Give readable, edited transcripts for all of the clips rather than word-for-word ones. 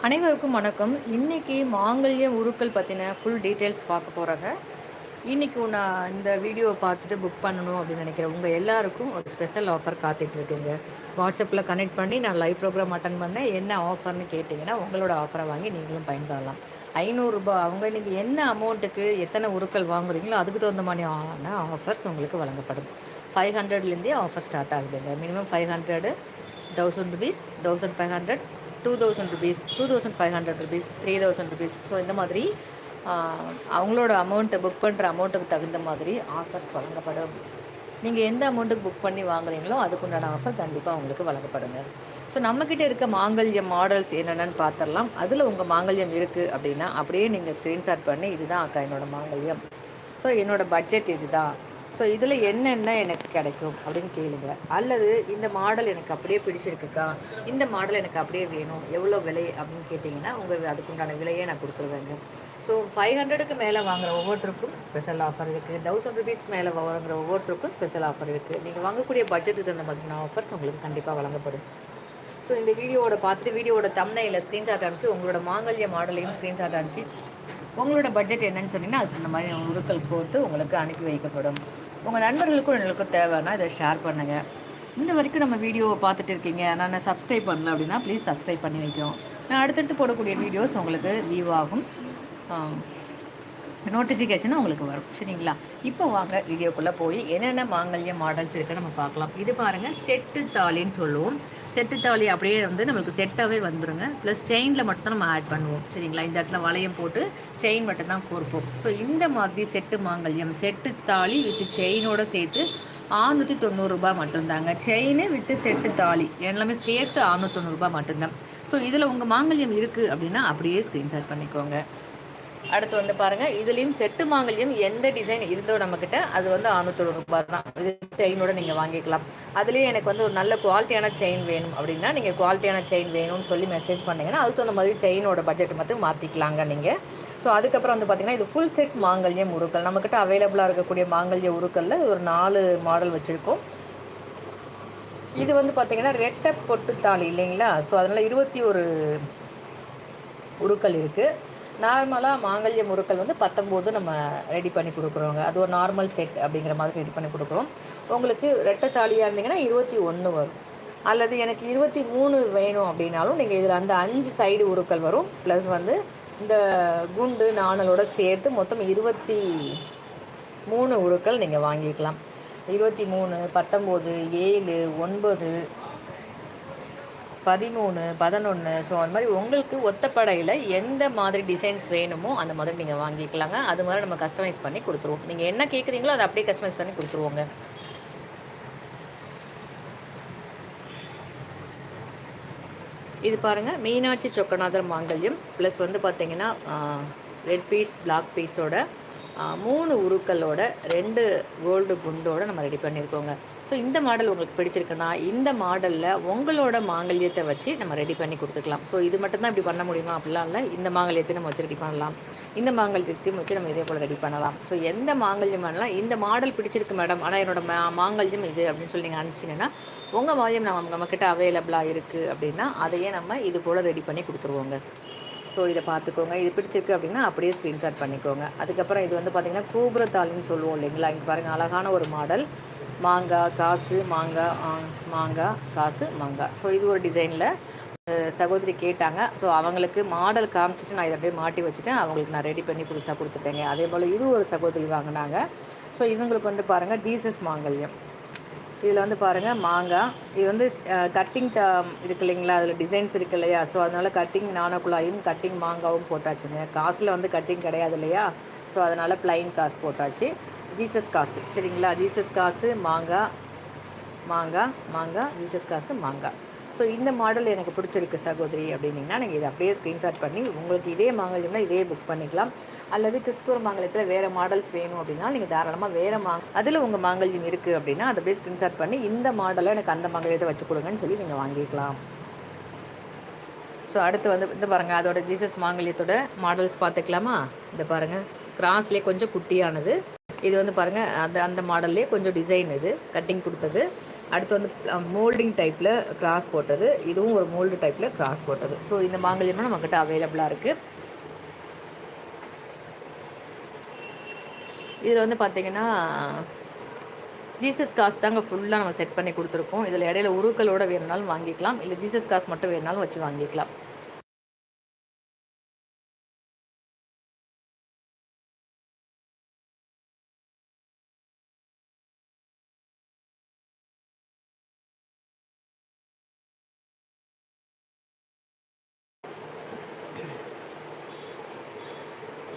அனைவருக்கும் வணக்கம். இன்னைக்கு மாங்கல்ய உருக்கள் பற்றின ஃபுல் டீட்டெயில்ஸ் பார்க்க போகிறேங்க. இன்னைக்கு நான் இந்த வீடியோவை பார்த்துட்டு புக் பண்ணணும் அப்படின்னு நினைக்கிறேன் உங்கள் எல்லாருக்கும் ஒரு ஸ்பெஷல் ஆஃபர் காத்துட்ருக்குங்க. வாட்ஸ்அப்பில் கனெக்ட் பண்ணி நான் லைவ் ப்ரோக்ராம் அட்டன் பண்ணேன். என்ன ஆஃபர்னு கேட்டிங்கன்னா உங்களோட ஆஃபரை வாங்கி நீங்களும் பயன்படலாம். ₹500 அவங்க இன்றைக்கி என்ன அமௌண்ட்டுக்கு எத்தனை உருக்கள் வாங்குறீங்களோ அதுக்கு தகுந்த மாதிரியான ஆஃபர்ஸ் உங்களுக்கு வழங்கப்படும். 500லேருந்தே ஆஃபர் ஸ்டார்ட் ஆகுதுங்க. மினிமம் 500, ₹1000, 1500, ₹2000, ₹2500, ₹3000. ஸோ இந்த மாதிரி அவங்களோட அமௌண்ட்டை புக் பண்ணுற அமௌண்ட்டுக்கு தகுந்த மாதிரி ஆஃபர்ஸ் வழங்கப்படும். நீங்கள் எந்த அமௌண்ட்டுக்கு புக் பண்ணி வாங்குறீங்களோ அதுக்குண்டான ஆஃபர் கண்டிப்பாக உங்களுக்கு வழங்கப்படுங்க. ஸோ நம்மக்கிட்ட இருக்க மாங்கல்யம் மாடல்ஸ் என்னென்னு பார்த்துடலாம். அதில் உங்கள் மாங்கல்யம் இருக்குது அப்படின்னா அப்படியே நீங்கள் ஸ்க்ரீன்ஷாட் பண்ணி இதுதான் அக்கா என்னோடய மாங்கல்யம், ஸோ என்னோடய பட்ஜெட் இதுதான், ஸோ இதில் என்னென்ன எனக்கு கிடைக்கும் அப்படின்னு கேளுங்க. அல்லது இந்த மாடல் எனக்கு அப்படியே பிடிச்சிருக்குக்கா, இந்த மாடல் எனக்கு அப்படியே வேணும், எவ்வளோ விலை அப்படின்னு கேட்டிங்கன்னா உங்கள் அதுக்குண்டான விலையை நான் கொடுத்துருவேங்க. ஸோ 500க்கு மேலே வாங்குகிற ஒவ்வொருத்தருக்கும் ஸ்பெஷல் ஆஃபர் இருக்குது. ₹1000க்கு மேலே வாங்குகிற ஒவ்வொருத்தருக்கும் ஸ்பெஷல் ஆஃபர் இருக்குது. நீங்கள் வாங்கக்கூடிய பட்ஜெட்டுக்கு தகுந்த மாதிரியான ஆஃபர்ஸ் உங்களுக்கு கண்டிப்பாக வழங்கப்படும். ஸோ இந்த வீடியோவோட பார்த்துட்டு வீடியோவோட தம்ப்நெயிலில் ஸ்க்ரீன்ஷாட் அனுப்பிச்சு உங்களோட மாங்கல்ய மாடலையும் ஸ்க்ரீன்ஷாட் அனுப்பிச்சு உங்களோட பட்ஜெட் என்னன்னு சொன்னீங்கன்னா அதுக்கு இந்த மாதிரி உருக்கள் போட்டு உங்களுக்கு அனுப்பி வைக்கப்படும். உங்கள் நண்பர்களுக்கும் எங்களுக்கும் தேவைன்னா இதை ஷேர் பண்ணுங்கள். இந்த வரைக்கும் நம்ம வீடியோவை பார்த்துட்டு இருக்கீங்க, நான் சப்ஸ்கிரைப் பண்ணல அப்படின்னா ப்ளீஸ் சப்ஸ்கிரைப் பண்ணி வைக்கிறோம். நான் அடுத்தடுத்து போடக்கூடிய வீடியோஸ் உங்களுக்கு வியூ ஆகும், நோட்டிஃபிகேஷனும் உங்களுக்கு வரும். சரிங்களா? இப்போ வாங்க வீடியோக்குள்ளே போய் என்னென்ன மாங்கல்ய மாடல்ஸ் இருக்குன்னு நம்ம பார்க்கலாம். இது பாருங்கள், செட்டு தாலின்னு சொல்லுவோம். செட்டு தாலி அப்படியே நம்மளுக்கு செட்டாகவே வந்துடுங்க. ப்ளஸ் செயினில் மட்டும் தான் நம்ம ஆட் பண்ணுவோம். சரிங்களா? இந்த இடத்துல வளையம் போட்டு செயின் மட்டும் தான் கோர்ப்போம். ஸோ இந்த மாதிரி செட்டு மாங்கல்யம், செட்டு தாலி வித் செயினோடு சேர்த்து ₹690 மட்டும்தாங்க. செயின் வித்து செட்டு தாலி எல்லாமே சேர்த்து ₹690 மட்டும்தான். ஸோ இதில் உங்கள் மாங்கல்யம் இருக்குது அப்படின்னா அப்படியே ஸ்க்ரீன்ஷாட் பண்ணிக்கோங்க. அடுத்து பாருங்கள், இதுலேயும் செட்டு மாங்கல்யம் எந்த டிசைன் இருந்தோ நம்மக்கிட்ட அது ₹690 தான். இது செயினோட நீங்கள் வாங்கிக்கலாம். அதுலேயே எனக்கு ஒரு நல்ல குவாலிட்டியான செயின் வேணும் அப்படின்னா நீங்கள் குவாலிட்டியான செயின் வேணும்னு சொல்லி மெசேஜ் பண்ணிங்கன்னா அதுக்கு தகுந்த மாதிரி செயினோட பட்ஜெட் மட்டும் மாற்றிக்கலாங்க நீங்கள். ஸோ அதுக்கப்புறம் பார்த்திங்கன்னா இது ஃபுல் செட் மாங்கல்யம் உருக்கள் நம்மக்கிட்ட அவைலபிளாக இருக்கக்கூடிய மாங்கல்ய உருக்களில் ஒரு 4 மாடல் வச்சுருக்கோம். இது பார்த்திங்கன்னா ரெட்டை பொட்டு தாலி இல்லைங்களா? ஸோ அதனால் 21 உருக்கள் இருக்குது. நார்மலாக மாங்கல்ய முருக்கள் 19 நம்ம ரெடி பண்ணி கொடுக்குறோங்க. அது ஒரு நார்மல் செட் அப்படிங்கிற மாதிரி ரெடி பண்ணி கொடுக்குறோம். உங்களுக்கு ரெட்டை தாலியாக இருந்தீங்கன்னா 21 வரும். அல்லது எனக்கு 23 வேணும் அப்படின்னாலும் நீங்கள் இதில் அந்த 5 சைடு உருக்கள் வரும். ப்ளஸ் இந்த குண்டு நாணலோடு சேர்த்து மொத்தம் 23 உருக்கள் நீங்கள் வாங்கிக்கலாம். 23, 19, 7, 9, 13, 11. ஸோ அந்த மாதிரி உங்களுக்கு ஒத்தப்படையில் எந்த மாதிரி டிசைன்ஸ் வேணுமோ அந்த மாதிரி நீங்கள் வாங்கிக்கலாங்க. அது மாதிரி நம்ம கஸ்டமைஸ் பண்ணி கொடுத்துருவோம். நீங்கள் என்ன கேட்குறீங்களோ அதை அப்படியே கஸ்டமைஸ் பண்ணி கொடுத்துருவோங்க. இது பாருங்கள், மீனாட்சி சொக்கநாதர் மாங்கல்யம் ப்ளஸ் பார்த்தீங்கன்னா ரெட் பீட்ஸ் பிளாக் பீட்ஸோட 3 உருக்களோட 2 கோல்டு குண்டோடு நம்ம ரெடி பண்ணியிருக்கோங்க. ஸோ இந்த மாடல் உங்களுக்கு பிடிச்சிருக்குன்னா இந்த மாடலில் உங்களோட மாங்கல்யத்தை வச்சு நம்ம ரெடி பண்ணி கொடுத்துக்கலாம். ஸோ இது மட்டும்தான் இப்படி பண்ண முடியுமா அப்படிலாம் இல்லை. இந்த மாங்கல்யத்தையும் நம்ம வச்சு ரெடி பண்ணலாம், இந்த மாங்கல்யத்தையும் வச்சு நம்ம இதே போல் ரெடி பண்ணலாம். ஸோ எந்த மாங்கல்யம் பண்ணலாம், இந்த மாடல் பிடிச்சிருக்கு மேடம் ஆனால் என்னோட மாங்கல்யம் இது அப்படின்னு சொல்லி நீங்கள் அனுப்பிச்சிங்கன்னா உங்கள் மாங்கல்யம் நம்மக்கிட்ட அவைலபிளாக இருக்குது அப்படின்னா அதையே நம்ம இது போல் ரெடி பண்ணி கொடுத்துருவோங்க. ஸோ இதை பார்த்துக்கோங்க. இது பிடிச்சிருக்கு அப்படின்னா அப்படியே ஸ்க்ரீன்ஷாட் பண்ணிக்கோங்க. அதுக்கப்புறம் இது பார்த்திங்கன்னா கூபுரத்தாலின்னு சொல்லுவோம் இல்லைங்களா? இங்கே பாருங்கள், அழகான ஒரு மாடல். மாங்காய் காசு, மாங்காய் காசு, மாங்காய். ஸோ இது ஒரு டிசைனில் சகோதரி கேட்டாங்க. ஸோ அவங்களுக்கு மாடல் காமிச்சிட்டு நான் இதை அப்படியே மாட்டி வச்சுட்டேன். அவங்களுக்கு நான் ரெடி பண்ணி புதுசாக கொடுத்துட்டேங்க. அதே போல் இது ஒரு சகோதரி வாங்கினாங்க. ஸோ இவங்களுக்கு பாருங்கள், ஜீசஸ் மாங்கல்யம். இதில் பாருங்கள் மாங்காய். இது கட்டிங் இருக்கு இல்லைங்களா? அதில் டிசைன்ஸ் இருக்குது இல்லையா? ஸோ அதனால் கட்டிங் நாணக்குழாயும் கட்டிங் மாங்காவும் போட்டாச்சுங்க. காசில் கட்டிங் கிடையாது இல்லையா? ஸோ அதனால் ப்ளைன் காசு போட்டாச்சு. ஜீசஸ் காசு. சரிங்களா? ஜீசஸ் காசு, மாங்காய், மாங்காய், மாங்காய், ஜீசஸ் காசு, மாங்காய். ஸோ இந்த மாடல் எனக்கு பிடிச்சிருக்கு சகோதரி அப்படின்னிங்கன்னா நீங்கள் இதை அப்படியே ஸ்க்ரீன்ஷாட் பண்ணி உங்களுக்கு இதே மாங்கல்யம்னா இதே புக் பண்ணிக்கலாம். அல்லது கிறிஸ்துவ மாங்கல்யத்தில் வேறு மாடல்ஸ் வேணும் அப்படின்னா நீங்கள் தாராளமாக வேறு அதில் உங்கள் மாங்கல்யம் இருக்குது அப்படின்னா அதை அப்படியே ஸ்க்ரீன்ஷாட் பண்ணி இந்த மாடலை எனக்கு அந்த மாங்கல்யத்தை வச்சு கொடுங்கன்னு சொல்லி நீங்கள் வாங்கிக்கலாம். ஸோ அடுத்து இந்த பாருங்கள், அதோட ஜீசஸ் மாங்கல்யத்தோட மாடல்ஸ் பார்த்துக்கலாமா? இந்த பாருங்கள், கிராஸ்லேயே கொஞ்சம் குட்டியானது. இது பாருங்கள், அந்த மாடல்லே கொஞ்சம் டிசைன், இது கட்டிங் கொடுத்தது. அடுத்து வந்து மோல்டிங் டைப்பில் கிராஸ் போட்டது, இதுவும் ஒரு மோல்டு டைப்பில் கிராஸ் போட்டது. ஸோ இந்த மாங்கல்யமும் நம்மக்கிட்ட அவைலபிளாக இருக்குது. இதில் வந்து பார்த்திங்கன்னா ஜீசஸ் காசு தாங்க ஃபுல்லாக நம்ம செட் பண்ணி கொடுத்துருக்கோம். இதில் இடையில உருக்களோட வேணுனாலும் வாங்கிக்கலாம், இல்லை ஜீசஸ் காசு மட்டும் வேணுனாலும் வச்சு வாங்கிக்கலாம்.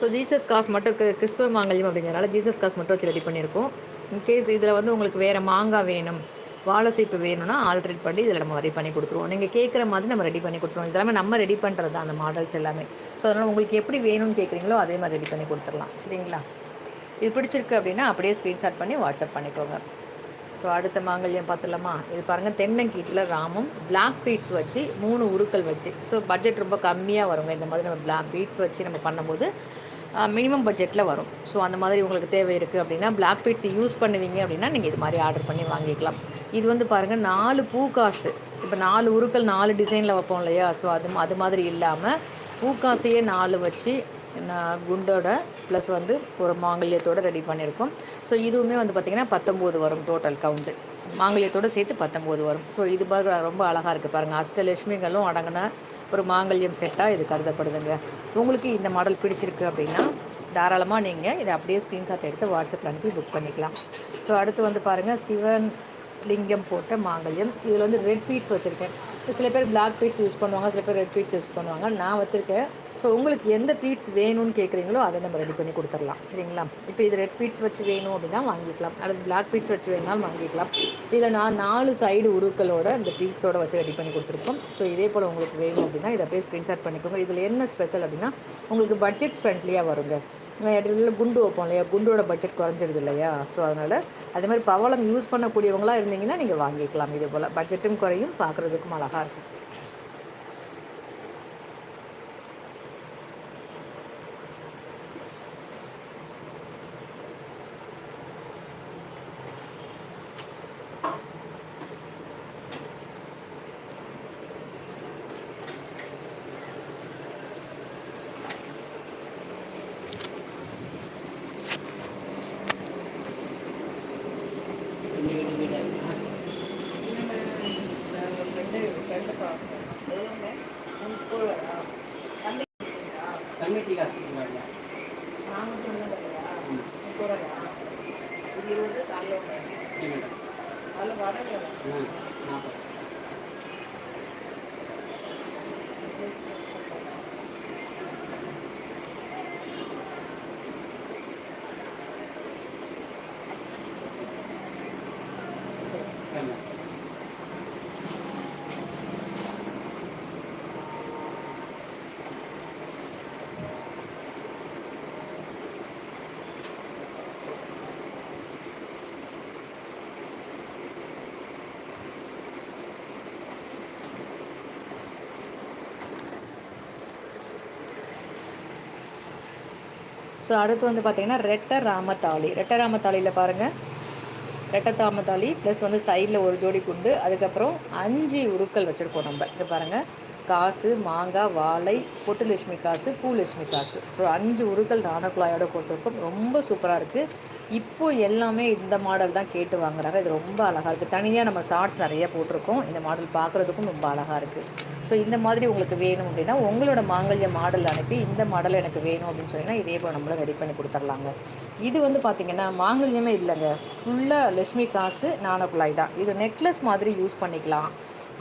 ஸோ ஜீசஸ் காசு மட்டும் கிறிஸ்துவ மாங்கல்யம் அப்படிங்கிறனால ஜீசஸ் காசு மட்டும் வச்சு ரெடி பண்ணியிருக்கோம். இன்கேஸ் இதில் வந்து உங்களுக்கு வேறு மாங்காய் வேணும், வாழை சீப்பு வேணும்னா ஆல்ட்ரேட் பண்ணி இதில் நம்ம ரெடி பண்ணி கொடுத்துருவோம். நீங்கள் கேட்குற மாதிரி நம்ம ரெடி பண்ணி கொடுத்துருவோம். இதெல்லாமே நம்ம ரெடி பண்ணுறது தான் அந்த மாடல்ஸ் எல்லாமே. ஸோ அதனால் உங்களுக்கு எப்படி வேணும்னு கேட்குறீங்களோ அதே மாதிரி ரெடி பண்ணி கொடுத்துடலாம். சரிங்களா? இது பிடிச்சிருக்கு அப்படின்னா அப்படியே ஸ்க்ரீன்ஷாட் பண்ணி வாட்ஸ்அப் பண்ணிக்கோங்க. ஸோ அடுத்த மாங்கல்யம் பார்த்துலாமா? இது பாருங்கள், தென்னங்கீட்டில் ராமம் பிளாக் பீட்ஸ் வச்சு 3 உருக்கள் வச்சு. ஸோ பட்ஜெட் ரொம்ப கம்மியாக வருங்க. இந்த மாதிரி நம்ம பிளாக் பீட்ஸ் வச்சு நம்ம பண்ணும்போது மினிமம் பட்ஜெட்டில் வரும். ஸோ அந்த மாதிரி உங்களுக்கு தேவை இருக்குது அப்படின்னா பிளாக் பீட்ஸ் யூஸ் பண்ணுவீங்க அப்படின்னா நீங்கள் இது மாதிரி ஆர்டர் பண்ணி வாங்கிக்கலாம். இது வந்து பாருங்கள் 4 பூக்காசு. இப்போ 4 உருக்கள் 4 டிசைனில் வைப்போம் இல்லையா? ஸோ அது மாதிரி இல்லாமல் பூக்காசையே 4 வச்சு குண்டோட ப்ளஸ் வந்து ஒரு மாங்கல்யத்தோடு ரெடி பண்ணியிருக்கோம். ஸோ இதுவுமே வந்து பார்த்திங்கன்னா 19 வரும் டோட்டல் கவுண்ட்டு. மாங்கல்யத்தோடு சேர்த்து 19 வரும். ஸோ இது ரொம்ப அழகாக இருக்குது பாருங்கள். அஷ்டலட்சுமிகளும் அடங்கின ஒரு மாங்கல்யம் செட்டாக இது கருதப்படுதுங்க. உங்களுக்கு இந்த மாடல் பிடிச்சிருக்கு அப்படின்னா தாராளமாக நீங்கள் இதை அப்படியே ஸ்க்ரீன்ஷாட் எடுத்து வாட்ஸ்அப்பில் அனுப்பி புக் பண்ணிக்கலாம். ஸோ அடுத்து வந்து பாருங்கள், சிவன் லிங்கம் போட்ட மாங்கல்யம். இதில் வந்து ரெட் பீட்ஸ் வச்சுருக்கேன். சில பேர் பிளாக் பீட்ஸ் யூஸ் பண்ணுவாங்க, சில பேர் ரெட் பீட்ஸ் யூஸ் பண்ணுவாங்க. நான் வச்சுருக்கேன். ஸோ உங்களுக்கு எந்த பீட்ஸ் வேணும்னு கேட்குறீங்களோ அதை நம்ம ரெடி பண்ணி கொடுத்துடலாம். சரிங்களா? இப்போ இது ரெட் பீட்ஸ் வச்சு வேணும் அப்படின்னா வாங்கிக்கலாம், அல்லது பிளாக் பீட்ஸ் வச்சு வேணுனாலும் வாங்கிக்கலாம். இதில் நான் 4 சைடு உருக்களோட இந்த பீட்ஸோட வச்சு ரெடி பண்ணி கொடுத்துருக்கோம். ஸோ இதே போல் உங்களுக்கு வேணும் அப்படின்னா இதை அப்படியே ஸ்க்ரீன்ஷாட் பண்ணிக்கோங்க. இதில் என்ன ஸ்பெஷல் அப்படின்னா உங்களுக்கு பட்ஜெட் ஃப்ரெண்ட்லியாக வருங்க. இடத்துல குண்டு வைப்போம் இல்லையா? குண்டோட பட்ஜெட் குறைஞ்சிருது இல்லையா? ஸோ அதனால் அதே மாதிரி பவளம் யூஸ் பண்ணக்கூடியவங்களாக இருந்தீங்கன்னா நீங்கள் வாங்கிக்கலாம். இதே போல் பட்ஜெட்டும் குறையும், பார்க்குறதுக்கும் அழகாக இருக்கும். கம்மிட்டி காசு கொடுக்குறாங்க. நாங்கள் சொன்னது இல்லையா? 30 ரூபாயா? இது 20 காலையில் மேடம் அதில் வடை 40. ஸோ அடுத்து வந்து பார்த்திங்கன்னா ரெட்டை ராமத்தாளியில் பாருங்கள், ரெட்டை ராமத்தாளி ப்ளஸ் வந்து சைடில் ஒரு ஜோடி குண்டு, அதுக்கப்புறம் 5 உருக்கள் வச்சுருக்கோம் நம்ம. இது பாருங்கள், காசு, மாங்காய், வாழை, பொட்டுலட்சுமி காசு, பூலட்சுமி காசு. ஸோ 5 உருக்கள் ராணக்குழாயோட கொடுத்துருக்கோம். ரொம்ப சூப்பராக இருக்குது. இப்போது எல்லாமே இந்த மாடல் தான் கேட்டு வாங்குறாங்க. இது ரொம்ப அழகாக இருக்குது. தனியாக நம்ம ஷார்ட்ஸ் நிறைய போட்டிருக்கோம். இந்த மாடல் பார்க்குறதுக்கும் ரொம்ப அழகாக இருக்குது. ஸோ இந்த மாதிரி உங்களுக்கு வேணும் அப்படின்னா உங்களோட மாங்கல்ய மாடல் அனுப்பி இந்த மாடல் எனக்கு வேணும் அப்படின்னு சொன்னிங்கன்னா இதே போல் நம்மளும் ரெடி பண்ணி கொடுத்துர்லாங்க. இது வந்து பார்த்திங்கன்னா மாங்கல்யமே இல்லைங்க, ஃபுல்லாக லட்சுமி காசு நாணக்குழாய் தான். இது நெக்லஸ் மாதிரி யூஸ் பண்ணிக்கலாம்,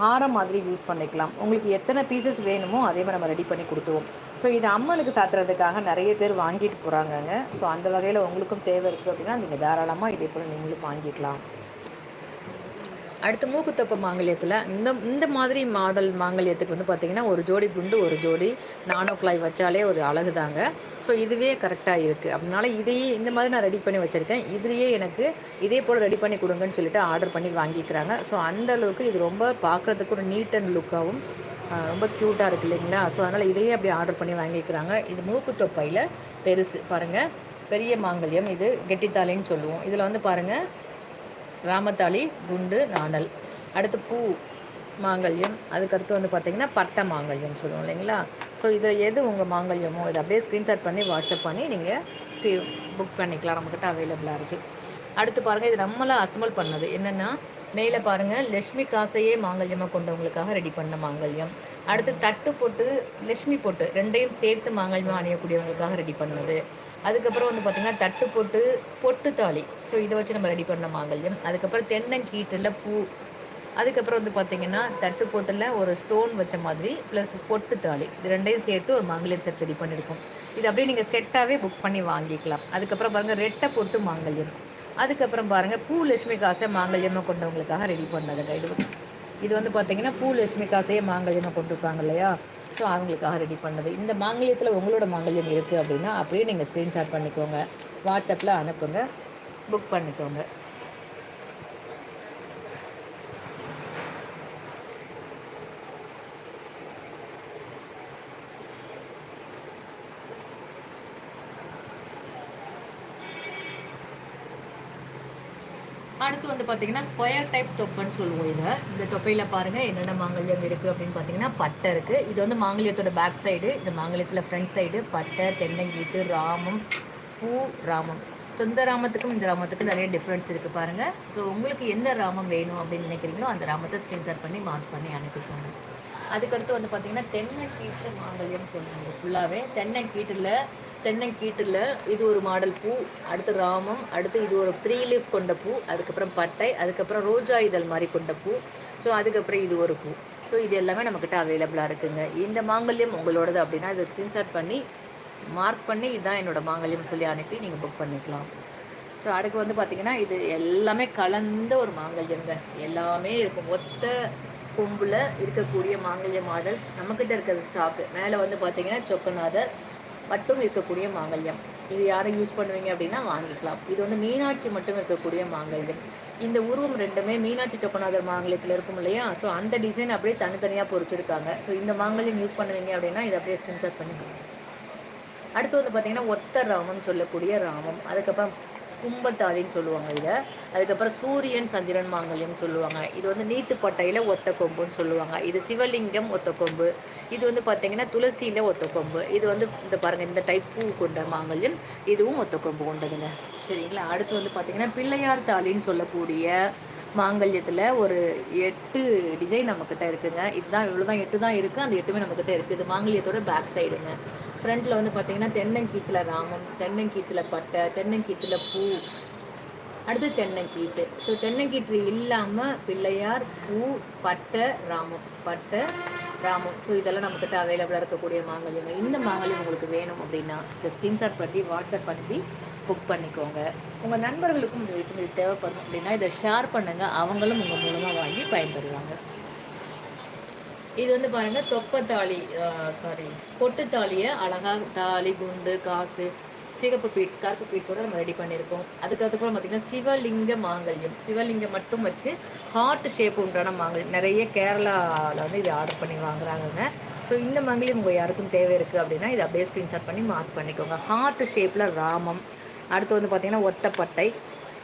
ஹாரம் மாதிரி யூஸ் பண்ணிக்கலாம். உங்களுக்கு எத்தனை பீசஸ் வேணுமோ அதே மாதிரி நம்ம ரெடி பண்ணி கொடுத்துருவோம். ஸோ இது அம்மனுக்கு சாத்துறதுக்காக நிறைய பேர் வாங்கிட்டு போகிறாங்கங்க. ஸோ அந்த வகையில் உங்களுக்கும் தேவை இருக்குது அப்படின்னா நீங்கள் தாராளமாக இதே போல் நீங்களும் வாங்கிக்கலாம். அடுத்து மூக்குத்தொப்பை மாங்கல்யத்தில் இந்த மாதிரி மாடல் மாங்கல்யத்துக்கு வந்து பார்த்திங்கன்னா ஒரு ஜோடி குண்டு, ஒரு ஜோடி நாணக்குழாய் வச்சாலே ஒரு அழகு தாங்க. ஸோ இதுவே கரெக்டாக இருக்குது. அதனால இதையே இந்த மாதிரி நான் ரெடி பண்ணி வச்சுருக்கேன். இதுலேயே எனக்கு இதே போல் ரெடி பண்ணி கொடுங்கன்னு சொல்லிட்டு ஆர்டர் பண்ணி வாங்கிக்கிறாங்க. ஸோ அந்த அளவுக்கு இது ரொம்ப பார்க்குறதுக்கு ஒரு நீட் அண்ட் லுக்காகவும் ரொம்ப க்யூட்டாக இருக்குது இல்லைங்களா? ஸோ அதனால் இதையே அப்படி ஆர்டர் பண்ணி வாங்கிக்கிறாங்க. இது மூக்குத்தொப்பையில் பெருசு பாருங்கள், பெரிய மாங்கல்யம். இது கெட்டித்தாலின்னு சொல்லுவோம். இதில் வந்து பாருங்கள் ராமத்தாளி குண்டு நாணல். அடுத்து பூ மாங்கல்யம், அதுக்கடுத்து வந்து பார்த்திங்கன்னா பட்டை மாங்கல்யம் சொல்லுவோம் இல்லைங்களா. ஸோ இதில் எது உங்கள் மாங்கல்யமோ இதை அப்படியே ஸ்க்ரீன்ஷாட் பண்ணி வாட்ஸ்அப் பண்ணி நீங்கள் புக் பண்ணிக்கலாம், நம்மக்கிட்ட அவைலபிளாக இருக்குது. அடுத்து பாருங்கள், இது நம்மளாக அசம்பிள் பண்ணது என்னென்னா, மேலே பாருங்கள் லக்ஷ்மி காசையே மாங்கல்யமாக கொண்டவங்களுக்காக ரெடி பண்ண மாங்கல்யம். அடுத்து தட்டு போட்டு லக்ஷ்மி போட்டு ரெண்டையும் சேர்த்து மாங்கல்யமாக அணியக்கூடியவங்களுக்காக ரெடி பண்ணது. அதுக்கப்புறம் வந்து பார்த்திங்கன்னா தட்டு போட்டு பொட்டு தாலி, ஸோ இதை வச்சு நம்ம ரெடி பண்ண மாங்கல்யம். அதுக்கப்புறம் தென்னங்கீற்றில் பூ, அதுக்கப்புறம் வந்து பார்த்திங்கன்னா தட்டு போட்டில் ஒரு ஸ்டோன் வச்ச மாதிரி ப்ளஸ் பொட்டு தாலி, இது ரெண்டையும் சேர்த்து ஒரு மாங்கல்யம் செட் ரெடி பண்ணியிருக்கோம். இது அப்படியே நீங்கள் செட்டாகவே புக் பண்ணி வாங்கிக்கலாம். அதுக்கப்புறம் பாருங்கள் ரெட்டை பொட்டு மாங்கல்யம். அதுக்கப்புறம் பாருங்கள் பூ லட்சுமி காசை மாங்கல்யமாக கொண்டவங்களுக்காக ரெடி பண்ணதுங்க. இது வந்து பார்த்திங்கன்னா பூ லட்சுமி காசையே மாங்கல்யமாக கொண்டிருக்காங்க இல்லையா, ஸோ அவங்களுக்காக ரெடி பண்ணது. இந்த மாங்கல்யத்தில் உங்களோட மாங்கல்யம் இருக்குது அப்படின்னா அப்படியே நீங்கள் ஸ்க்ரீன்ஷாட் பண்ணிக்கோங்க, வாட்ஸ்அப்பில் அனுப்புங்க, புக் பண்ணிக்கோங்க. அடுத்து வந்து பார்த்தீங்கன்னா ஸ்கொயர் டைப் தொப்பைன்னு சொல்லுவோம். இந்த தொப்பையில் பாருங்கள் என்னென்ன மாங்கல்யம் இருக்குது அப்படின்னு பார்த்தீங்கன்னா பட்டை இருக்குது. இது வந்து மாங்கல்யத்தோட பேக் சைடு, இந்த மாங்கல்யத்தில் ஃப்ரண்ட் சைடு பட்டை, தென்னங்கீத்து, ராமம், பூ, ராமம். ஸோ இந்த ராமத்துக்கும் இந்த ராமத்துக்கும் நிறைய டிஃப்ரென்ஸ் இருக்குது பாருங்கள். ஸோ உங்களுக்கு எந்த ராமம் வேணும் அப்படின்னு நினைக்கிறீங்களோ அந்த ராமத்தை ஸ்க்ரீன்ஷாட் பண்ணி மார்க் பண்ணி அனுப்பிக்கோங்க. அதுக்கடுத்து வந்து பார்த்திங்கன்னா தென்னங்கீட்டு மாங்கல்யம் சொல்லுவாங்க. ஃபுல்லாகவே தென்னங்கீட்டில் இது ஒரு மாடல் பூ, அடுத்து ராமம், அடுத்து இது ஒரு 3 லீஃப் கொண்ட பூ, அதுக்கப்புறம் பட்டை, அதுக்கப்புறம் ரோஜா இதழ் மாதிரி கொண்ட பூ, ஸோ அதுக்கப்புறம் இது ஒரு பூ. ஸோ இது எல்லாமே நம்மக்கிட்ட அவைலபிளாக இருக்குதுங்க. இந்த மாங்கல்யம் உங்களோடது அப்படின்னா இதை ஸ்க்ரீன்ஷாட் பண்ணி மார்க் பண்ணி இதுதான் என்னோடய மாங்கல்யம் சொல்லி அனுப்பி நீங்கள் புக் பண்ணிக்கலாம். ஸோ அடுத்து வந்து பார்த்திங்கன்னா இது எல்லாமே கலந்த ஒரு மாங்கல்யங்க, எல்லாமே இருக்கும். ஒத்த கொம்பில் இருக்கக்கூடிய மாங்கல்ய மாடல்ஸ் நம்மக்கிட்ட இருக்கிறது ஸ்டாக்கு. மேலே வந்து பார்த்திங்கன்னா சொக்கநாதர் மட்டும் இருக்கக்கூடிய மாங்கல்யம், இது யாரும் யூஸ் பண்ணுவீங்க அப்படின்னா வாங்கிக்கலாம். இது வந்து மீனாட்சி மட்டும் இருக்கக்கூடிய மாங்கல்யம். இந்த உருவம் ரெண்டுமே மீனாட்சி சொக்கநாதர் மாங்கல்யத்தில் இருக்கும் இல்லையா, ஸோ அந்த டிசைன் அப்படியே தனித்தனியாக பொறிச்சிருக்காங்க. ஸோ இந்த மாங்கல்யம் யூஸ் பண்ணுவீங்க அப்படின்னா இதை அப்படியே ஸ்க்ரீன்ஷாட் பண்ணிக்கலாம். அடுத்து வந்து பார்த்திங்கன்னா ஒத்த ராமம் சொல்லக்கூடிய ராமம், அதுக்கப்புறம் கும்பத்தாலின்னு சொல்லுவாங்க இதை, அதுக்கப்புறம் சூரியன் சந்திரன் மாங்கல்யம் சொல்லுவாங்க. இது வந்து நீட்டுப்பட்டையில் ஒத்த கொம்புன்னு சொல்லுவாங்க. இது சிவலிங்கம் ஒத்த கொம்பு, இது வந்து பார்த்திங்கன்னா துளசியில் ஒத்த கொம்பு. இது வந்து இந்த பாருங்கள் இந்த டைப் பூ கொண்ட மாங்கல்யம், இதுவும் ஒத்த கொம்பு கொண்டதுங்க. சரிங்களா. அடுத்து வந்து பார்த்திங்கன்னா பிள்ளையார் தாலின்னு சொல்லக்கூடிய மாங்கல்யத்தில் ஒரு 8 டிசைன் நம்மக்கிட்ட இருக்குதுங்க. இதுதான் இவ்வளோ தான் 8 தான் இருக்குது, அந்த 8மே நம்மக்கிட்ட இருக்குது. இது மாங்கல்யத்தோட பேக் சைடுங்க. ஃப்ரண்ட்டில் வந்து பார்த்திங்கன்னா தென்னங்கீத்தில் ராமம், தென்னங்கீத்தில் பட்டை, தென்னங்கீத்தில் பூ, அடுத்து தென்னங்கீத்து. ஸோ தென்னங்கீற்று இல்லாமல் பிள்ளையார், பூ, பட்டை, ராமம். ஸோ இதெல்லாம் நம்மக்கிட்ட அவைலபிளாக இருக்கக்கூடிய மாங்கல்யங்க. இந்த மாங்கல்யம் உங்களுக்கு வேணும் அப்படின்னா இந்த ஸ்க்ரீன்ஷாட் பண்ணி வாட்ஸ்அப் பண்ணி புக் பண்ணிக்கோங்க. உங்கள் நண்பர்களுக்கும் இது தேவைப்படும் அப்படின்னா இதை ஷேர் பண்ணுங்கள், அவங்களும் உங்கள் மூலமாக வாங்கி பயன்பெறுவாங்க. இது வந்து பாருங்கள் பொட்டு தாலியை அழகாக தாலி, குண்டு, காசு, சிகப்பு பீட்ஸ், கருப்பு பீட்ஸோடு நம்ம ரெடி பண்ணியிருக்கோம். அதுக்கப்புறம் பார்த்திங்கன்னா சிவலிங்க மாங்கல்யம், சிவலிங்கம் மட்டும் வச்சு ஹார்ட் ஷேப் உண்டான மாங்கல்யம் நிறைய கேரளாவில் வந்து இது ஆர்டர் பண்ணி வாங்குறாங்கங்க. ஸோ இந்த மாங்கல்யம் உங்கள் யாருக்கும் தேவை இருக்குது அப்படின்னா இதை அப்படியே ஸ்க்ரீன்ஷாட் பண்ணி மார்க் பண்ணிக்கோங்க. ஹார்ட் ஷேப்பில் ராமம், அடுத்து வந்து பார்த்திங்கன்னா ஒத்தப்பட்டை,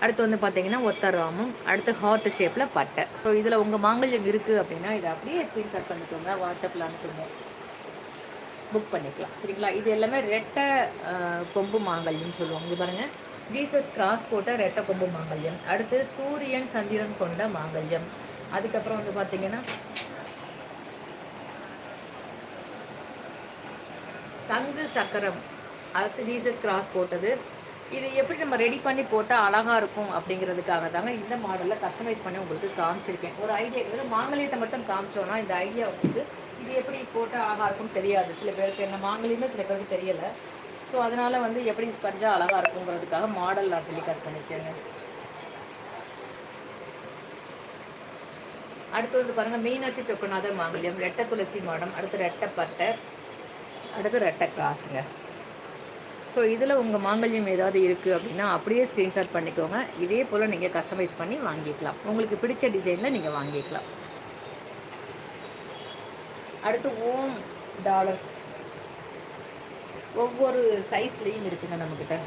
அடுத்து வந்து பார்த்திங்கன்னா ஒத்த ராமம், அடுத்து ஹார்ட் ஷேப்பில் பட்டை. ஸோ இதில் உங்கள் மாங்கல்யம் இருக்குது அப்படின்னா இதை அப்படியே ஸ்க்ரீன்ஷாட் பண்ணிக்கோங்க, வாட்ஸ்அப்பில் அனுப்புங்க, புக் பண்ணிக்கலாம். சரிங்களா. இது எல்லாமே ரெட்டை கொம்பு மாங்கல்யம் சொல்லுவோம். இங்கே பாருங்கள் ஜீசஸ் கிராஸ் போட்ட ரெட்டை கொம்பு மாங்கல்யம், அடுத்து சூரியன் சந்திரன் கொண்ட மாங்கல்யம், அதுக்கப்புறம் வந்து பார்த்திங்கன்னா சங்கு சக்கரம், அடுத்து ஜீசஸ் கிராஸ் போட்டது. இது எப்படி நம்ம ரெடி பண்ணி போட்டால் அழகாக இருக்கும் அப்படிங்கிறதுக்காக தாங்க இந்த மாடலில் கஸ்டமைஸ் பண்ணி உங்களுக்கு காமிச்சிருக்கேன். ஒரு ஐடியா வெறும் மாங்கல்யத்தை மட்டும் காமிச்சோன்னா இந்த ஐடியா வந்து இது எப்படி போட்டால் அழகாக இருக்கும்னு தெரியாது. சில பேருக்கு என்ன மாங்கல்யமே சில பேருக்கு தெரியலை. ஸோ அதனால் வந்து எப்படி பறிஞ்சா அழகாக இருக்குங்கிறதுக்காக மாடல் நான் டெலிகாஸ்ட் பண்ணியிருக்கேங்க. அடுத்து வந்து பாருங்கள் மீனாட்சி சொக்கநாதர் மாங்கல்யம், ரெட்டை துளசி மாடம், அடுத்து ரெட்டை பட்டை, அடுத்து ரெட்டை கிராஸுங்க. ஸோ இதில் உங்கள் மாங்கல்யம் ஏதாவது இருக்குது அப்படின்னா அப்படியே ஸ்க்ரீன்ஷாட் பண்ணிக்கோங்க. இதே போல் நீங்கள் கஸ்டமைஸ் பண்ணி வாங்கிக்கலாம், உங்களுக்கு பிடிச்ச டிசைனில் நீங்கள் வாங்கிக்கலாம். அடுத்து ஓம் டாலர்ஸ் ஒவ்வொரு சைஸ்லேயும் இருக்குங்க நம்மக்கிட்ட.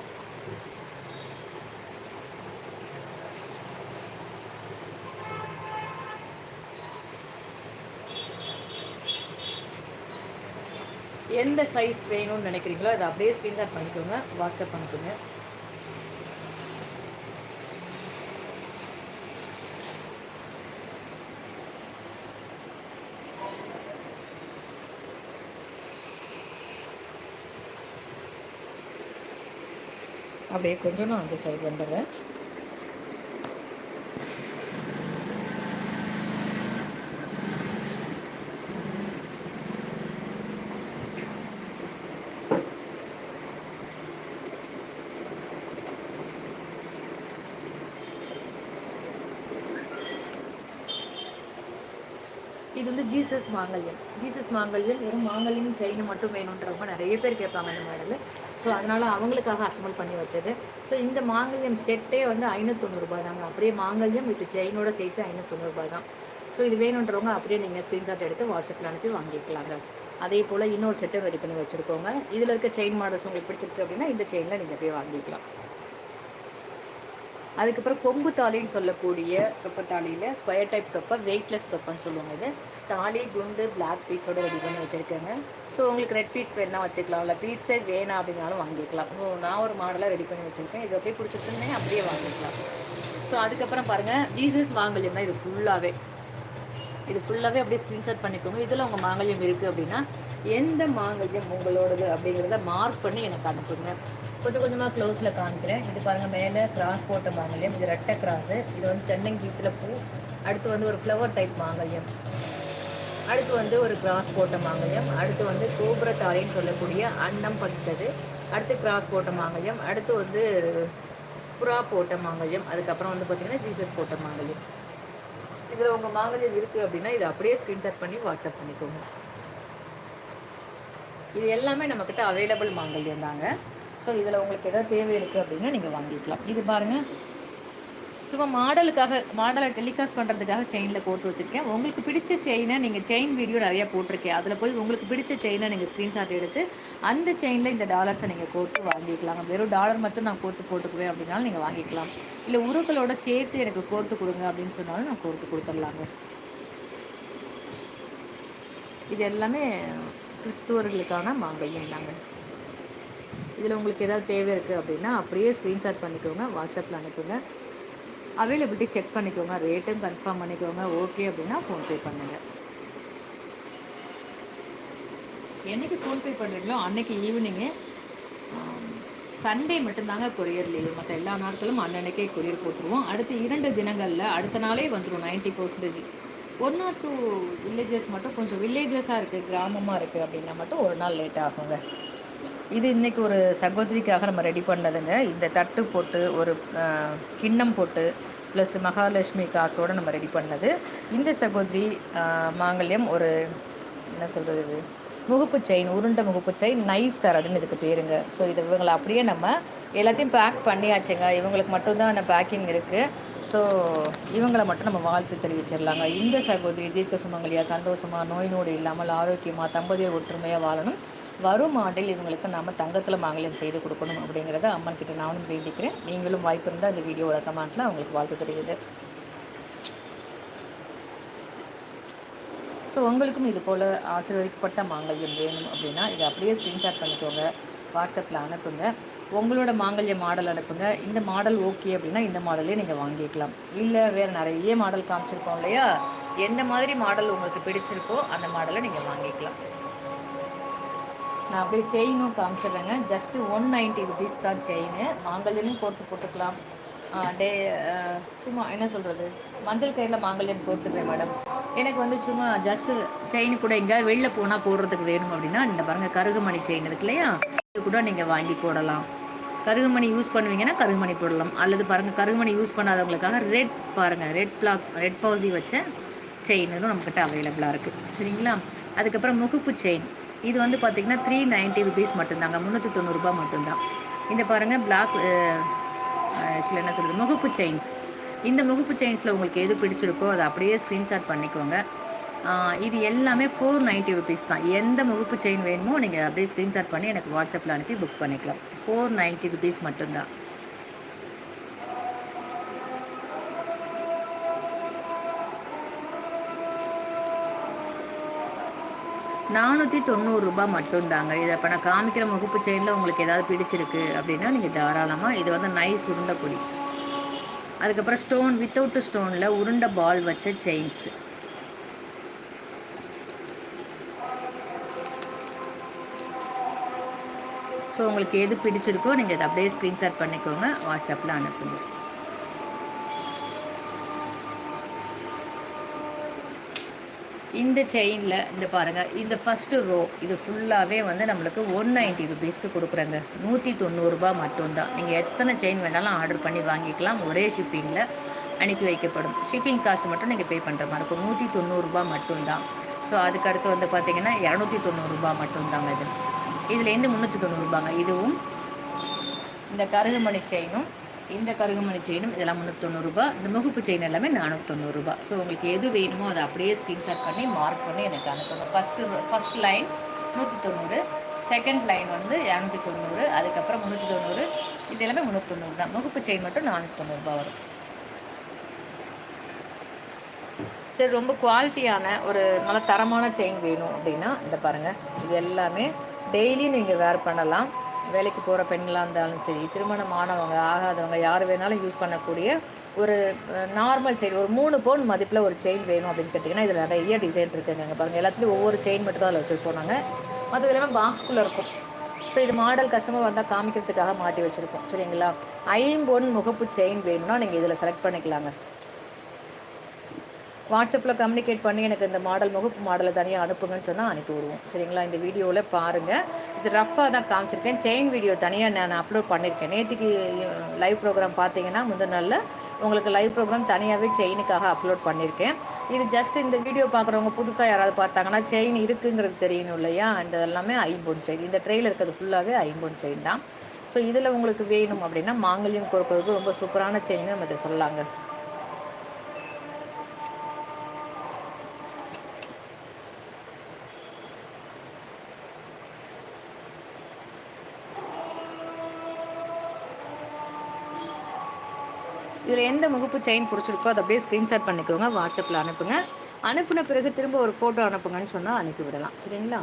எந்த சைஸ் வேணும்னு நினைக்கிறீங்களோ அதை அப்படியே ஸ்க்ரீன்ஷாட் பண்ணிக்கோங்க, வாட்ஸ்அப் அனுப்புங்க. அப்படியே கொஞ்சம் நான் அந்த சைடு வந்துடுறேன். இது வந்து ஜீசஸ் மாங்கல்யம். ஜீசஸ் மாங்கல்யம் வெறும் மாங்கல்யம் செயின் மட்டும் வேணுன்றவங்க நிறைய பேர் கேட்பாங்க இந்த மாடலில். ஸோ அதனால் அவங்களுக்காக அசம்பிள் பண்ணி வச்சது. ஸோ இந்த மாங்கல்யம் செட்டே வந்து 590 தாங்க. அப்படியே மாங்கல்யம் வித் செயினோட சேர்த்து 590 தான். ஸோ இது வேணுன்றவங்க அப்படியே நீங்கள் ஸ்க்ரீன்ஷாட் எடுத்து வாட்ஸ்அப்பில் அனுப்பி வாங்கிக்கலாங்க. அதே போல் இன்னொரு செட்டும் ரெடி பண்ணி வச்சுருக்கோங்க. இதில் இருக்க செயின் மாடல்ஸ் உங்களுக்கு பிடிச்சிருக்கு அப்படின்னா இந்த செயினில் நீங்கள் போய் வாங்கிக்கலாம். அதுக்கப்புறம் கொம்பு தாலின்னு சொல்லக்கூடிய தொப்பை தாலியில் ஸ்கொயர் டைப் தொப்பை, வெயிட்லெஸ் தொப்பைன்னு சொல்லுவாங்க. இது தாலி குண்டு பிளாக் பீட்ஸோடு ரெடி பண்ணி வச்சுருக்கேங்க. ஸோ உங்களுக்கு ரெட் பீட்ஸ் வேணால் வச்சுக்கலாம், இல்லை பீட்ஸே வேணாம் அப்படின்னாலும் வாங்கிக்கலாம். ஸோ நான் ஒரு மாடலாக ரெடி பண்ணி வச்சுருக்கேன். இது அப்படியே பிடிச்சிருக்குன்னே அப்படியே வாங்கிக்கலாம். ஸோ அதுக்கப்புறம் பாருங்கள், ஜீசஸ் மாங்கல்யம் தான் இது ஃபுல்லாகவே அப்படியே ஸ்க்ரீன்ஷாட் பண்ணிக்கோங்க. இதில் உங்கள் மாங்கல்யம் இருக்குது அப்படின்னா எந்த மாங்கல்யம் உங்களோடது அப்படிங்கிறத மார்க் பண்ணி எனக்கு அனுப்புங்க. கொஞ்சம் கொஞ்சமாக க்ளோஸில் காமிக்கிறேன். இது பாருங்கள், மேலே கிராஸ் போட்ட மாங்கல்யம், இது ரெட்டை கிராஸு, இது வந்து தென்னங்கீத்தில் பூ, அடுத்து வந்து ஒரு ஃப்ளவர் டைப் மாங்கல்யம், அடுத்து வந்து ஒரு கிராஸ் போட்ட மாங்கல்யம், அடுத்து வந்து கோபுரத்தாலின்னு சொல்லக்கூடிய அன்னம் பதித்தது, அடுத்து கிராஸ் போட்ட மாங்கல்யம், அடுத்து வந்து புறா போட்ட மாங்கல்யம், அதுக்கப்புறம் வந்து பார்த்திங்கன்னா ஜீசஸ் போட்ட மாங்கல்யம். இதில் உங்கள் மாங்கல்யம் இருக்குது அப்படின்னா இதை அப்படியே ஸ்க்ரீன்ஷாட் பண்ணி வாட்ஸ்அப் பண்ணிக்கோங்க. இது எல்லாமே நம்மக்கிட்ட அவைலபிள் மாங்கல்யம் தாங்க. ஸோ இதில் உங்களுக்கு எதாவது தேவை இருக்குது அப்படின்னா நீங்கள் வாங்கிக்கலாம். இது பாருங்கள், சும்மா மாடலை டெலிகாஸ்ட் பண்ணுறதுக்காக செயினில் கோர்த்து வச்சுருக்கேன். உங்களுக்கு பிடிச்ச செயினை நீங்கள் செயின் வீடியோ நிறையா போட்டிருக்கேன். அதில் போய் உங்களுக்கு பிடிச்ச செயினை நீங்கள் ஸ்க்ரீன்ஷாட் எடுத்து அந்த செயினில் இந்த டாலர்ஸை நீங்கள் கோர்த்து வாங்கிக்கலாம். வெறும் டாலர் மட்டும் நான் கோர்த்து போட்டுக்குவேன் அப்படின்னாலும் நீங்கள் வாங்கிக்கலாம். இல்லை உருக்களோட சேர்த்து எனக்கு கோர்த்து கொடுங்க அப்படின்னு சொன்னாலும் நான் கோர்த்து கொடுத்துடலாங்க. இது எல்லாமே கிறிஸ்துவர்களுக்கான மாங்கல்யம் தாங்க. இதில் உங்களுக்கு ஏதாவது தேவை இருக்குது அப்படின்னா அப்படியே ஸ்க்ரீன்ஷாட் பண்ணிக்கோங்க, வாட்ஸ்அப்பில் அனுப்புங்க. அவைலபிலிட்டி செக் பண்ணிக்கோங்க, ரேட்டும் கன்ஃபார்ம் பண்ணிக்கோங்க. ஓகே அப்படின்னா ஃபோன்பே பண்ணுங்கள். என்றைக்கு ஃபோன்பே பண்ணுறீங்களோ அன்றைக்கி ஈவினிங்கு, சண்டே மட்டும்தாங்க கொரியர் லீவு. மற்ற எல்லா நாட்களும் அன்னன்னைக்கே கொரியர் போட்டுருவோம். அடுத்து 2 தினங்களில் அடுத்த நாளே வந்துடும் 90%. 1 or 2 வில்லேஜஸ் மட்டும், கொஞ்சம் வில்லேஜஸாக இருக்குது, கிராமமாக இருக்குது அப்படின்னா மட்டும் ஒரு நாள் லேட் ஆகுங்க. இது இன்றைக்கி ஒரு சகோதரிக்காக நம்ம ரெடி பண்ணதுங்க. இந்த தட்டு போட்டு ஒரு கிண்ணம் போட்டு ப்ளஸ் மகாலட்சுமி காசோடு நம்ம ரெடி பண்ணது. இந்த சகோதரி மாங்கல்யம் ஒரு என்ன சொல்கிறது, முகுப்பு செயின், உருண்டை முகுப்பு செயின், நைஸ் சரடுன்னு இதுக்கு பேருங்க. ஸோ இது இவங்களை அப்படியே நம்ம எல்லாத்தையும் பேக் பண்ணியாச்சுங்க. இவங்களுக்கு மட்டும்தான் பேக்கிங் இருக்குது. ஸோ இவங்களை மட்டும் நம்ம வாழ்த்து தெரிவிச்சிடலாங்க. இந்த சகோதரி தீர்க்க சுமங்கலியா, சந்தோஷமாக, நோய் நோடு இல்லாமல், ஆரோக்கியமாக, தம்பதியர் ஒற்றுமையாக வாழணும். வரும் ஆண்டில் இவங்களுக்கு நம்ம தங்கத்தில் மாங்கல்யம் செய்து கொடுக்கணும் அப்படிங்கிறத அம்மன் கிட்ட நானும் வேண்டிக்கிறேன். நீங்களும் வாய்ப்பு இருந்தால் இந்த வீடியோவோட கமெண்ட்டில் அவங்களுக்கு வாழ்த்து தெரியுது. ஸோ உங்களுக்கும் இது போல் ஆசீர்வதிக்கப்பட்ட மாங்கல்யம் வேணும் அப்படின்னா இதை அப்படியே ஸ்க்ரீன்ஷாட் பண்ணிக்கோங்க, வாட்ஸ்அப்பில் அனுப்புங்க. உங்களோட மாங்கல்ய மாடல் அனுப்புங்க. இந்த மாடல் ஓகே அப்படின்னா இந்த மாடலே நீங்கள் வாங்கிக்கலாம். இல்லை வேறு நிறைய மாடல் காமிச்சிருக்கோம் இல்லையா, எந்த மாதிரி மாடல் உங்களுக்கு பிடிச்சிருக்கோ அந்த மாடலை நீங்கள் வாங்கிக்கலாம். நான் அப்படியே செயினும் காமிச்சிடுறேங்க. ஜஸ்ட்டு 190 rupees தான் செயின். மாங்கல்யமும் கோர்த்து போட்டுக்கலாம். சும்மா என்ன சொல்கிறது, மஞ்சள் கயிறில் மாங்கல்யம் கோர்த்துக்குவேன் மேடம். எனக்கு வந்து சும்மா ஜஸ்ட்டு செயின் கூட எங்கேயாவது வெளில போனால் போடுறதுக்கு வேணும் அப்படின்னா இந்த பாருங்கள், கருகுமணி செயின் இருக்கு இல்லையா, இது கூட நீங்கள் வாங்கி போடலாம். கருகுமணி யூஸ் பண்ணுவீங்கன்னா கருகுமணி போடலாம். அல்லது பாருங்கள், கருகுமணி யூஸ் பண்ணாதவங்களுக்காக ரெட் பாருங்கள், ரெட் பவுசி வச்ச செயினும் நம்மக்கிட்ட அவைலபிளாக இருக்குது. சரிங்களா. அதுக்கப்புறம் முகுப்பு செயின், இது வந்து பார்த்திங்கன்னா 390 rupees மட்டும்தாங்க, 390 ரூபா மட்டும்தான். இந்த பாருங்கள் பிளாக் ஆக்சுவலி என்ன சொல்கிறது, முகுப்பு செயின்ஸ். இந்த முகுப்பு செயின்ஸில் உங்களுக்கு எது பிடிச்சிருக்கோ அதை அப்படியே ஸ்க்ரீன்ஷாட் பண்ணிக்கோங்க. இது எல்லாமே 490 rupees தான். எந்த முகுப்பு செயின் வேணுமோ நீங்கள் அப்படியே ஸ்க்ரீன்ஷாட் பண்ணி எனக்கு வாட்ஸ்அப்பில் அனுப்பி புக் பண்ணிக்கலாம். 490 rupees மட்டும்தான். 490 மட்டும்தாங்க. இதை இப்போ நான் காமிக்கிற முகப்பு செயினில் உங்களுக்கு ஏதாவது பிடிச்சிருக்கு அப்படின்னா நீங்கள் தாராளமாக, இது வந்து நைஸ் உருண்டை பொடி. அதுக்கப்புறம் ஸ்டோன் வித்தவுட் ஸ்டோனில் உருண்டை பால் வச்ச செயின்ஸ். ஸோ உங்களுக்கு எது பிடிச்சிருக்கோ நீங்கள் இதை அப்படியே ஸ்க்ரீன்ஷாட் பண்ணிக்கோங்க, வாட்ஸ்அப்பில் அனுப்புங்க. இந்த செயினில் இந்த பாருங்கள், இந்த ஃபஸ்ட்டு ரோ இது ஃபுல்லாகவே வந்து நம்மளுக்கு 190 ருபீஸ்க்கு கொடுக்குறேங்க. 190 மட்டும்தான். நீங்கள் எத்தனை செயின் வேணாலும் ஆர்டர் பண்ணி வாங்கிக்கலாம். ஒரே ஷிப்பிங்கில் அனுப்பி வைக்கப்படும். ஷிப்பிங் காஸ்ட் மட்டும் நீங்கள் பே பண்ணுற மாதிரி இருக்கும். 190 மட்டும்தான். ஸோ அதுக்கடுத்து வந்து பார்த்திங்கன்னா 290 மட்டும்தாங்க. இதுலேருந்து 390. இதுவும் இந்த கருகுமணி செயினும் இந்த கருகுமணி செயினும் இதெல்லாம் 390. இந்த முகுப்பு செயின் எல்லாமே 490. ஸோ உங்களுக்கு எது வேணுமோ அதை அப்படியே ஸ்க்ரீன்ஷாட் பண்ணி மார்க் பண்ணி எனக்கு அனுப்புங்க. ஃபஸ்ட் லைன் 190, செகண்ட் லைன் வந்து 290, அதுக்கப்புறம் 390. இது எல்லாமே 390 தான். முகுப்பு செயின் மட்டும் 490 வரும். சரி, ரொம்ப குவாலிட்டியான ஒரு நல்ல தரமான செயின் வேணும் அப்படின்னா இந்த பாருங்கள், இது எல்லாமே டெய்லியும் நீங்கள் வேர் பண்ணலாம். வேலைக்கு போகிற பெண்களாக இருந்தாலும் சரி, திருமணம் ஆனவங்க ஆகாதவங்க யார் வேணாலும் யூஸ் பண்ணக்கூடிய ஒரு நார்மல் செயின். ஒரு 3 பவுன் மதிப்பில் ஒரு செயின் வேணும் அப்படின்னு கேட்டிங்கன்னா இதில் நிறைய டிசைன் இருக்குங்க. அங்கே பாருங்கள், எல்லாத்துலேயும் ஒவ்வொரு செயின் மட்டும் தான் அதில் வச்சுருப்போம் நாங்கள். மற்றது எல்லாமே பாக்ஸ்குள்ளே இருக்கும். ஸோ இது மாடல் கஸ்டமர் வந்தால் காமிக்கிறதுக்காக மாட்டி வச்சுருக்கோம். சரிங்களா? 5 பவுன் முகப்பு செயின் வேணும்னா நீங்கள் இதில் செலக்ட் பண்ணிக்கலாங்க. வாட்ஸ்அப்பில் கம்யூனிகேட் பண்ணி எனக்கு இந்த மாடல் முகப்பு மாடலை தனியாக அனுப்புங்கன்னு சொன்னால் அனுப்பி விடுவோம். சரிங்களா? இந்த வீடியோவில் பாருங்கள், இது ரஃப்பாக தான் காமிச்சிருக்கேன். செயின் வீடியோ தனியாக நான் அப்லோட் பண்ணியிருக்கேன். நேற்றுக்கு லைவ் ப்ரோக்ராம் பார்த்தீங்கன்னா முந்தின நாளில் உங்களுக்கு லைவ் ப்ரோக்ராம் தனியாகவே செயினுக்காக அப்லோட் பண்ணியிருக்கேன். இது ஜஸ்ட் இந்த வீடியோ பார்க்குறவங்க புதுசாக யாராவது பார்த்தாங்கன்னா செயின் இருக்குங்கிறது தெரியணும் இல்லையா? இந்த எல்லாமே ஐம்பொன் செயின். இந்த ட்ரெயில் இருக்கிறது ஃபுல்லாகவே ஐம்பொன் செயின் தான். ஸோ இதில் உங்களுக்கு வேணும் அப்படின்னா மாங்கல்யம் கோர்க்கிறதுக்கு ரொம்ப சூப்பரான செயின்னு நம்ம இதை சொல்லலாங்க. இதில் எந்த முகப்பு செயின் பிடிச்சிருக்கோ அதை அப்படியே ஸ்க்ரீன்ஷாட் பண்ணிக்கோங்க, வாட்ஸ்அப்பில் அனுப்புங்க. அனுப்பின பிறகு திரும்ப ஒரு ஃபோட்டோ அனுப்புங்கன்னு சொன்னால் அனுப்பிவிடலாம். சரிங்களா?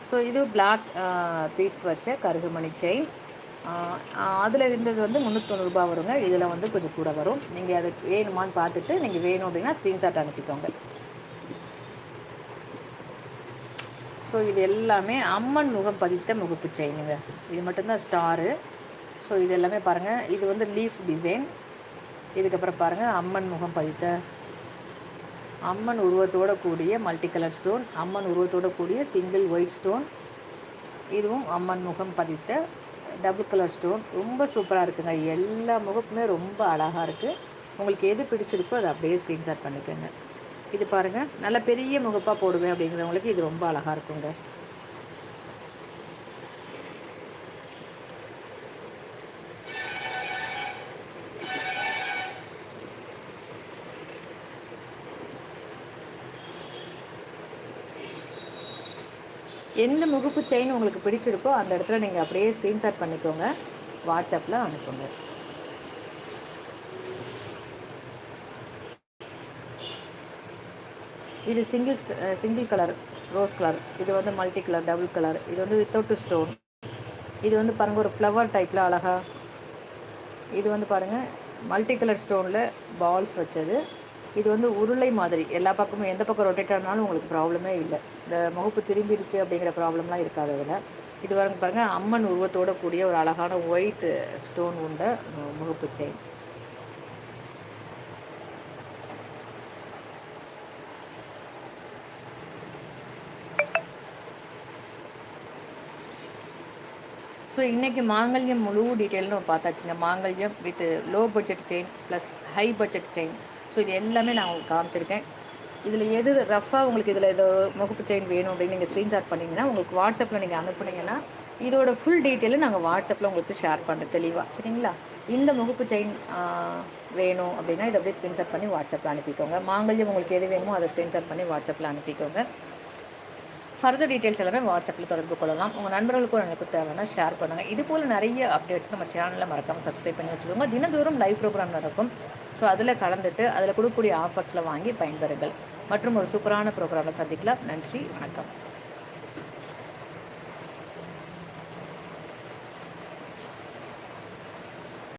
ஸோ இது பிளாக் பீட்ஸ் வச்ச கருகுமணி செயின். அதில் இருந்தது வந்து 390 வருங்க. இதில் வந்து கொஞ்சம் கூட வரும். நீங்கள் அது வேணுமான்னு பார்த்துட்டு நீங்கள் வேணும் அப்படின்னா ஸ்க்ரீன்ஷாட் அனுப்பிக்கோங்க. ஸோ இது எல்லாமே அம்மன் முகம் பதித்த முகப்பு செயினுங்க. இது மட்டும்தான் ஸ்டாரு. ஸோ இது எல்லாமே பாருங்கள், இது வந்து லீஃப் டிசைன். இதுக்கப்புறம் பாருங்கள், அம்மன் முகம் பதித்த அம்மன் உருவத்தோடு கூடிய மல்டி கலர் ஸ்டோன், அம்மன் உருவத்தோடு கூடிய சிங்கிள் ஒயிட் ஸ்டோன். இதுவும் அம்மன் முகம் பதித்த டபுள் கலர் ஸ்டோன். ரொம்ப சூப்பராக இருக்குங்க. எல்லா முகப்புமே ரொம்ப அழகாக இருக்குது. உங்களுக்கு எது பிடிச்சிருக்கோ அதை அப்படியே ஸ்க்ரீன்ஷாட் பண்ணிக்கோங்க. இது பாருங்கள், நல்ல பெரிய முகப்பாக போடுவேன் அப்படிங்கிறவங்களுக்கு இது ரொம்ப அழகாக இருக்குங்க. எந்த முகப்பு செயின் உங்களுக்கு பிடிச்சிருக்கோ அந்த இடத்துல நீங்கள் அப்படியே ஸ்க்ரீன்ஷாட் பண்ணிக்கோங்க, வாட்ஸ்அப்பில் அனுப்புங்க. இது சிங்கிள் கலர் ரோஸ் கலர். இது வந்து மல்டி கலர் டபுள் கலர். இது வந்து வித்தவுட் ஸ்டோன். இது வந்து பாருங்கள் ஒரு ஃப்ளவர் டைப்பில் அழகாக. இது வந்து பாருங்கள் மல்டி கலர் ஸ்டோனில் பால்ஸ் வச்சது. இது வந்து உருளை மாதிரி எல்லா பக்கமும் எந்த பக்கம் ரொட்டேட் ஆனாலும் உங்களுக்கு ப்ராப்ளமே இல்லை. இந்த முகப்பு திரும்பிடுச்சு அப்படிங்கிற ப்ராப்ளம்லாம் இருக்காது அதில். இது பாருங்கள் அம்மன் உருவத்தோடு கூடிய ஒரு அழகான ஒயிட் ஸ்டோன் உண்ட முகப்பு செயின். ஸோ இன்றைக்கி மாங்கல்யம் முழு டீட்டெயில்னு நம்ம பார்த்தாச்சுங்க. மாங்கல்யம் with low budget chain plus high budget chain. So இது எல்லாமே நான் உங்களுக்கு காமிச்சிருக்கேன். இதில் எது ரஃபாக உங்களுக்கு இதில் ஏதோ முகப்பு செயின் வேணும் அப்படின்னு நீங்கள் ஸ்க்ரீன்ஷாட் பண்ணிங்கன்னா உங்களுக்கு வாட்ஸ்அப்பில் நீங்கள் அனுப்புனீங்கன்னா இதோட ஃபுல் டீட்டெயிலும் நாங்கள் வாட்ஸ்அப்பில் உங்களுக்கு ஷேர் பண்ணுறோம் தெளிவாக. சரிங்களா? இந்த முகப்பு செயின் வேணும் அப்படின்னா இதை அப்படியே ஸ்க்ரீன்ஷாட் பண்ணி வாட்ஸ்அப்பில் அனுப்பிக்கோங்க. மாங்கல்யம் உங்களுக்கு எது வேணுமோ அதை ஸ்க்ரீன்ஷாட் பண்ணி வாட்ஸ்அப்பில் அனுப்பிக்கோங்க. ஃபர்தர் டீட்டெயில்ஸ் எல்லாமே வாட்ஸ்அப்பில் தொடர்பு கொள்ளலாம். உங்கள் நண்பர்களுக்கும் எனக்கு தேவைன்னா ஷேர் பண்ணுங்கள். இது போல் நிறைய அப்டேட்ஸ் நம்ம சேனலில் மறக்காமல் சப்ஸ்கிரைப் பண்ணி வச்சுக்கோங்க. தினந்தோறும் லைவ் ப்ரோக்ராம் நடக்கும். ஸோ அதில் கலந்துட்டு அதில் கொடுக்கக்கூடிய ஆஃபர்ஸில் வாங்கி பயன்பெறுங்கள். மற்றும் ஒரு சூப்பரான ப்ரோக்ராமில் சந்திக்கலாம். நன்றி, வணக்கம்.